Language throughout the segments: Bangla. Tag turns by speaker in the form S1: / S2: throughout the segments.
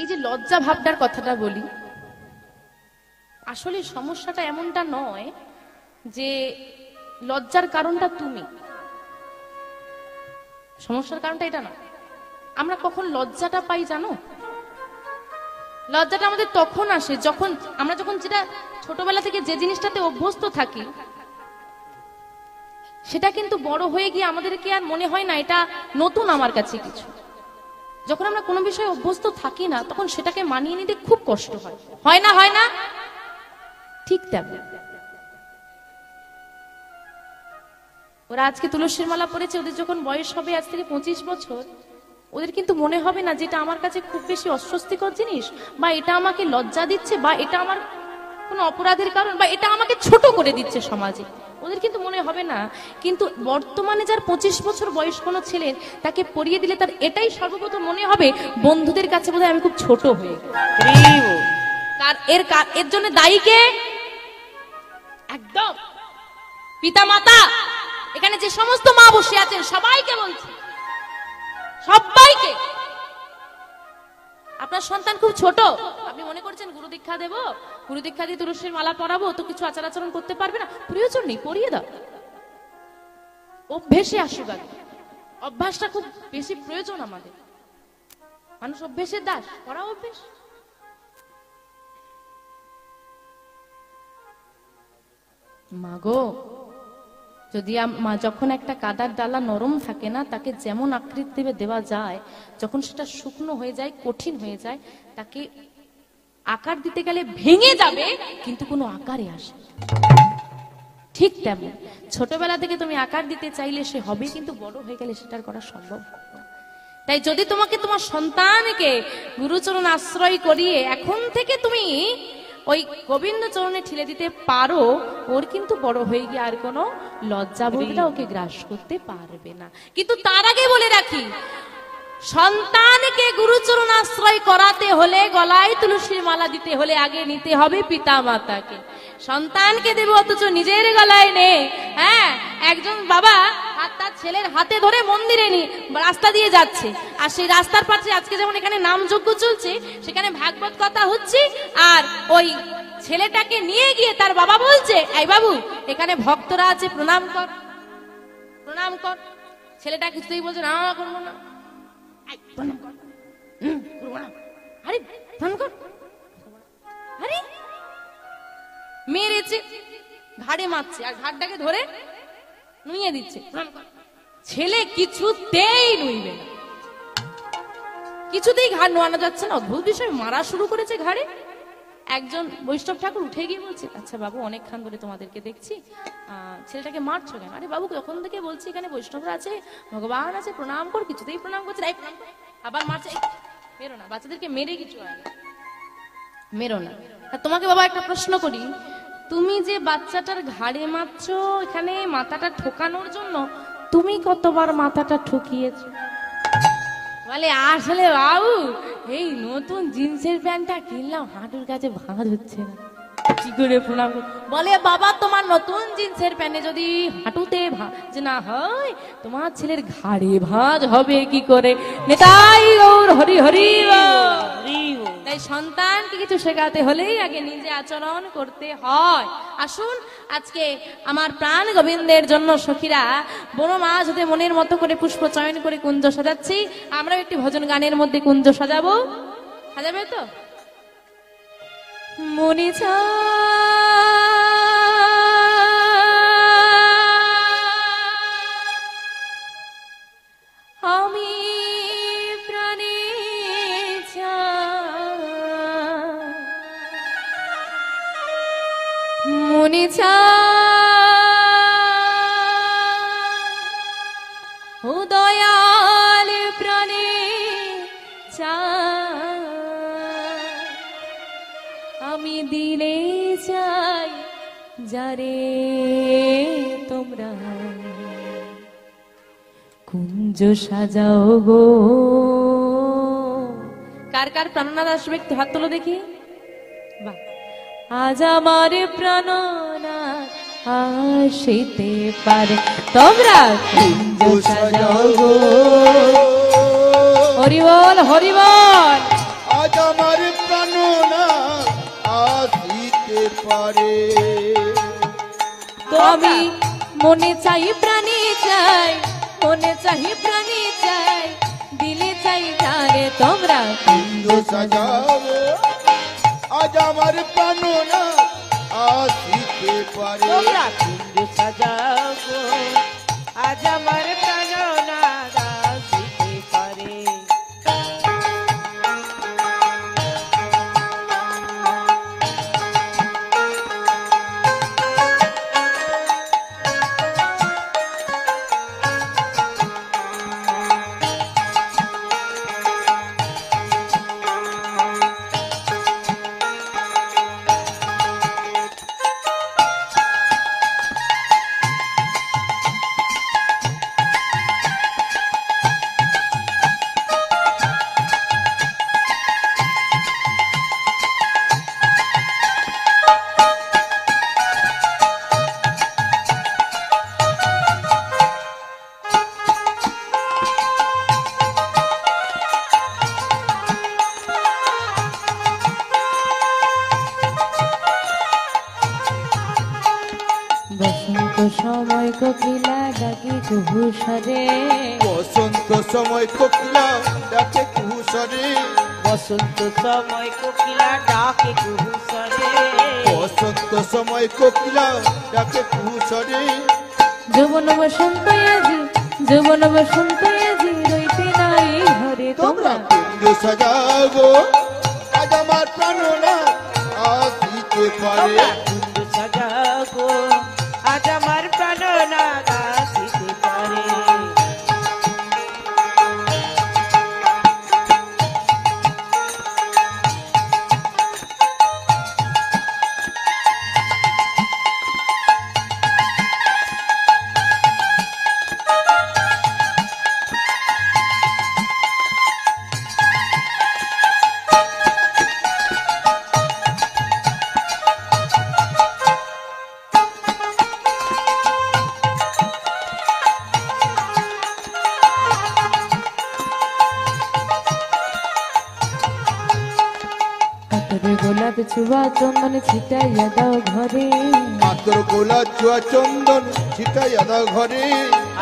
S1: এই যে লজ্জা ভাবটার কথাটা বলি, আসলে সমস্যাটা এমনটা নয় যে লজ্জার কারণটা তুমি, সমস্যার কারণটা এটা না। আমরা কখন লজ্জাটা পাই জানো? লজ্জাটা আমাদের তখন আসে যখন আমরা যেটা ছোটবেলা থেকে যে জিনিসটাতে অভ্যস্ত থাকি, সেটা কিন্তু বড় হয়ে গিয়ে আমাদেরকে আর মনে হয় না এটা নতুন আমার কাছে কিছু। যখন আমরা কোনো বিষয়ে অভ্যস্ত থাকি না, তখন সেটাকে মানিয়ে নিতে খুব কষ্ট হয়, হয় না? হয় না? ঠিক তেমন ওরা আজকে তুলসীর মালা পড়েছে, ওদের যখন বয়স হবে আজ থেকে 25 বছর, ওদের কিন্তু মনে হবে না যেটা আমার কাছে খুব বেশি অস্বস্তিকর জিনিস, বা এটা আমাকে লজ্জা দিচ্ছে, বা এটা আমার কোনো অপরাধের কারণ, বা এটা আমাকে ছোট করে দিচ্ছে সমাজে। ওদের কিন্তু মনে হবে না। কিন্তু বর্তমানে যার 25 বছর বয়স কোনো ছেলের, তাকে পরিয়ে দিলে তার এটাই সর্বপ্রথম মনে হবে, বন্ধুদের কাছে বোধহয় আমি খুব ছোট হয়ে এর জন্য দায়ী কে? একদম পিতা মাতা। এখানে যে সমস্ত মা বসে আছেন সবাইকে বলছি, সবাইকে, আপনার সন্তান খুব ছোট, আপনি মনে করছেন গুরু দীক্ষা দেব, গুরু দীক্ষা দিয়ে তুলসীর মালা পরাবো তো কিছু আচার আচরণ করতে পারবে না, প্রয়োজন নেই, পরিয়ে দাও। অভ্যেসে আসুক আগে, অভ্যাসটা খুব বেশি প্রয়োজন আমাদের। মানুষ অভ্যেসের দাস, করা অভ্যেস। মাগো, যদি যখন একটা কাদার ডালা নরম থাকে না, তাকে যেমন আকৃতি দেওয়া যায়, যখন সেটা শুকনো হয়ে যায়, কঠিন হয়ে যায়, তাকে আকার দিতে গেলে ভেঙে যাবে, কিন্তু কোনো আকারে আসে। ঠিক তেমন ছোটবেলা থেকে তুমি আকার দিতে চাইলে সে হবে, কিন্তু বড় হয়ে গেলে সেটার করা সম্ভব হবে না। তাই যদি তোমাকে তোমার সন্তানকে গুরুচরণ আশ্রয় করিয়ে এখন থেকে তুমি ওই গোবিন্দ চরণে ঠেলে দিতে পারো, ওর কিন্তু বড় হয়ে গিয়ে আর কোনো লজ্জাবোধটা ওকে গ্রাস করতে পারবে না। কিন্তু তার আগে বলে রাখি, সন্তানকে গুরুচরণ আশ্রয় করাতে হলে, গলায় তুলসীর মালা দিতে হলে আগে নিতে হবে পিতা মাতাকে। সন্তানকে দেবে অথচ নিজের গলায় নেই। হ্যাঁ, একজন বাবা তার ছেলের হাতে ধরে মন্দিরে রাস্তা দিয়ে যাচ্ছে, আর সেই রাস্তার পাশে আজকে যেমন এখানে নামযজ্ঞ চলছে, সেখানে ভাগবত কথা হচ্ছে, আর ওই ছেলেটাকে নিয়ে গিয়ে তার বাবা বলছে, এই বাবু এখানে ভক্তরা আছে, প্রণাম কর, প্রণাম কর। ছেলেটা কিছুতেই বলছে না, করবো না। মেরেছে, ঘাড়ে মারছে, আর ঘাড়টাকে ধরে নুইয়ে দিচ্ছে। ছেলে কিছুতেই নুইবে না, কিছুতেই ঘাড় নোয়ানো যাচ্ছে না। অদ্ভুত বিষয়, মারা শুরু করেছে ঘাড়ে। একজন বৈষ্ণব ঠাকুর উঠে গিয়ে বলছে, আচ্ছা বাবু, অনেকক্ষণ ধরে তোমাদেরকে দেখছি, ছেলেটাকে মারছো কেন? আরে বাবু, কখন থেকে বলছি এখানে বৈষ্ণবরা আছে, ভগবান আছে, প্রণাম কর, কিছুতেই প্রণাম করছে, আবার মারছে। মেরো না, বাচ্চাদেরকে মেরে কিছু হয় না, মেরো না। তোমাকে বাবা একটা প্রশ্ন করি, তুমি যে বাচ্চাটার ঘাড়ে মারছো এখানে মাথাটা ঠোকানোর জন্য, তুমি কতবার মাথাটা ঠুকিয়েছো? বলে আসলে বাবু, এই নতুন জিন্সের প্যান্টটা কিনলাম, হাঁটুর কাছে ভাঁজ হচ্ছে না, কি করে প্রণাম? বলে বাবা, তোমার নতুন জিন্সের প্যান্টে যদি হাঁটুতে ভাঁজ না হয়, তোমার ছেলের ঘাড়ে ভাঁজ হবে কি করে? নেতাই গৌর হরি হরি। তাই সন্তানকে কিছু শেখাতে হলেই আগে নিজে আচরণ করতে হয়। আসুন আজকে আমার প্রাণ গোবিন্দের জন্য সখীরা বড় মাছ হতে মনের মতো করে পুষ্প চয়ন করে কুঞ্জ সাজাচ্ছি। আমরাও একটি ভজন গানের মধ্যে কুঞ্জ সাজাবো, সাজাবে তো? মনে আমি প্রাণে মনে ও দয়াল প্রাণে আমি দিলে চাই যারে তোমরা কুঞ্জ সাজাও গো। কার কার প্রাণনাথ আসবে একটু হাত তোলো দেখি। বাহ, আজ আমার প্রাণনাথ আসিতে পারে, তোমরা কুঞ্জ সাজাও গো। হরি বল, হরি বল।
S2: আজ আমার প্রাণনাথ আসিতে পারে।
S1: আমি মনে চাই প্রাণী চাই, মনে চাই প্রাণী চাই, দিলে চাই তারে তোমরা
S2: কুঞ্জ সাজাবো আজ আমার প্রাণনাথ আসিতে পারে।
S3: তোমরা কুঞ্জ সাজাবো আজ আমার প্রাণনাথ আসিতে পারে।
S1: বসন্ত সময় কোকিলা ডাকি কুহুসরে,
S2: বসন্ত সময় কোকিলা ডাকে কুহুসরে।
S3: বসন্ত সময় কোকিলা ডাকে কুহুসরে।
S2: বসন্ত সময় কোকিলা ডাকে কুহুসরে।
S1: যৌবন বসন্ত আজি, যৌবন বসন্ত আজি, রইতে নাই ঘরে
S2: তোমরা
S1: তোমরা
S2: কুঞ্জ সাজাবো আজ আমার প্রাণনাথ আসিতে পারে।
S3: তোমরা কুঞ্জ সাজাবো আজ আমার প্রাণনাথ আসিতে পারে।
S1: কাতরে গোলাপ ছুয়া চন্দন ছিটাইয়া দাও ঘরে,
S2: আতর গোলা চুয়া চন্দন ছিটাইয়া দাও ঘরে।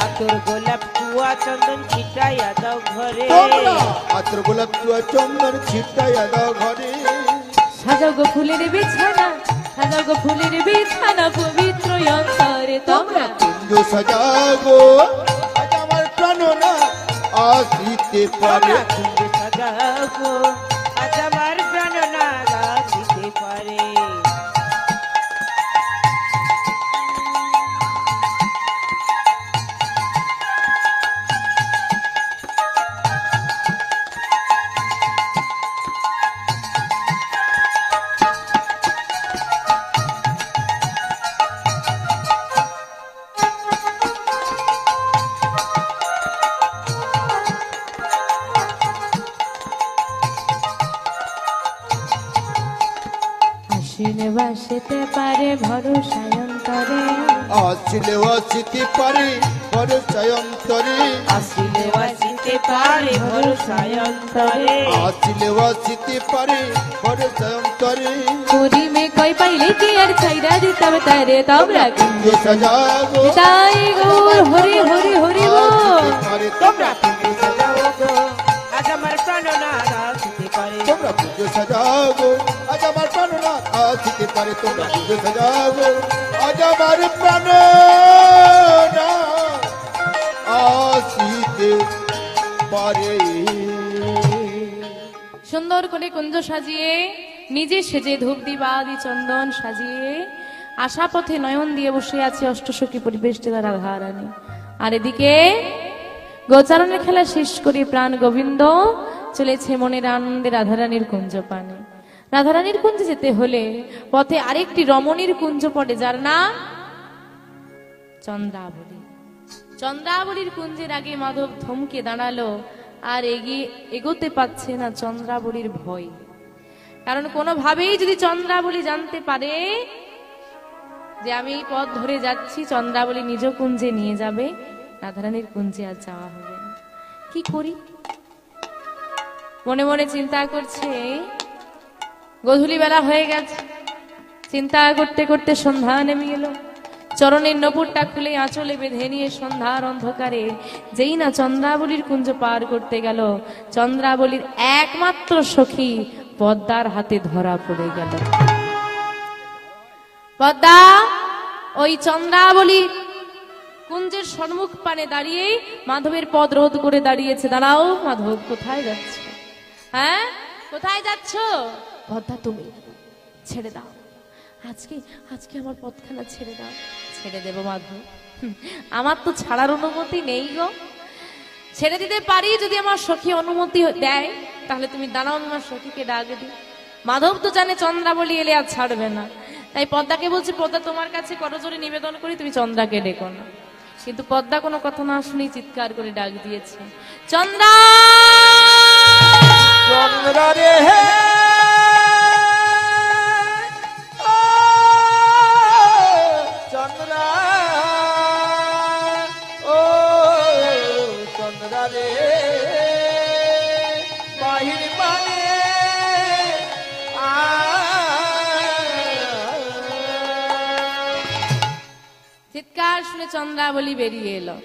S3: আতর গোলাপ চুয়া চন্দন ছিটাইয়া দাও ঘরে।
S2: তোমরা আতর গোলাপ চুয়া চন্দন ছিটাইয়া দাও ঘরে।
S1: সাজাও গো ফুলের বিছানা, সাজাও গো ফুলের বিছানা, পবিত্র অন্তরে তোমরা
S2: কুঞ্জ সাজাবো আজ আমার প্রাণনাথ আসিতে পারে।
S3: তোমরা কুঞ্জ সাজাবো আজ আমার প্রাণনাথ আসিতে পারে।
S1: আশ্বিনে বাসিতে পারে ভরসায় অন্তরে,
S2: আসিলে আসিতে পারে ভরসায় অন্তরে।
S3: আসিলে আসিতে পারে ভরসায় অন্তরে।
S2: আসিলে আসিতে পারে ভরসায় অন্তরে।
S1: করিমে কই পাইলে কি আর ছাইরা দিতাম তারে তোমরা
S2: কুঞ্জ সাজাবো
S1: তাই গৌর হরি হরি হরি বল।
S2: আসিতে পারে।
S3: তোমরা কুঞ্জ সাজাবো আজ আমার প্রাণনাথ আসিতে পারে।
S2: তোমরা কুঞ্জ সাজাবো আজ আমার প্রাণনাথ আসিতে পারে। তোমরা কুঞ্জ সাজাবো আজ আমার প্রাণনাথ আসিতে পারে।
S1: সুন্দর করে কুঞ্জ সাজিয়ে নিজে সেজে ধূপ দিবাদি চন্দন সাজিয়ে আশা পথে নয়ন দিয়ে বসে আছে অষ্টসখী পরিবেষ্টিতা রাধারানী। আর এদিকে গোচারণের খেলা শেষ করে প্রাণ গোবিন্দ চলেছে মনের আনন্দে রাধারানীর কুঞ্জ পানে। রাধারানীর কুঞ্জে যেতে হলে পথে আরেকটি রমণীর কুঞ্জ পড়ে, যার নাম চন্দ্রাবলী। চন্দ্রাবলীর কুঞ্জের আগে মাধব থমকে দাঁড়ালো আর এগোতে পারছে না চন্দ্রাবলীর ভয়। কারণ কোনোভাবেই যদি চন্দ্রাবলী জানতে পারে যে আমি এই পথ ধরে যাচ্ছি, চন্দ্রাবলী নিজ কুঞ্জে নিয়ে যাবে, রাধারানীর কুঞ্জে আর যাওয়া হবে না। কি করি? মনে মনে চিন্তা করছে, গোধূলি বেলা হয়ে গেছে। চিন্তা করতে করতে সন্ধ্যা নেমে গেল। চরণের নপুরটা খুলে আঁচলে বেঁধে নিয়ে সন্ধ্যার অন্ধকারে যেই না চন্দ্রাবলীর কুঞ্জ পার করতে গেল, চন্দ্রাবলীর একমাত্র সখী পদ্মার হাতে ধরা পড়ে গেল। পদ্মা ওই চন্দ্রাবলীর কুঞ্জের সম্মুখ পানে দাঁড়িয়ে মাধবের পদ রোধ করে দাঁড়িয়েছে। দাঁড়াও মাধব, কোথায় যাচ্ছ? হ্যাঁ, কোথায় যাচ্ছ? পদ্মা তুমি ছেড়ে দাও, আজকে আজকে আমার পথখানা ছেড়ে দাও। ছেড়ে দেব মাধব? আমার তো ছাড়ার অনুমতি নেই গো। ছেড়ে দিতে পারি যদি আমার সখী অনুমতি দেয়, তাহলে তুমি দাঁড়াও, আমার সখীকে ডাক দি। মাধব তো জানে চন্দ্রাবলী এলে আর ছাড়বে না, তাই পদ্মাকে বলছি, পদ্মা তোমার কাছে করজোড়ে নিবেদন করি তুমি চন্দ্রাকে ডেকো না। কিন্তু পদ্মা কোনো কথা না শুনেই চিৎকার করে ডাক দিয়েছে, চন্দ্রা
S2: চন্দ্রা রে হে, চন্দ্রা, ও চন্দ্রা রে, বাহির মানে
S1: চিৎকার শুনে চন্দ্রাবলী বেরিয়ে এলো।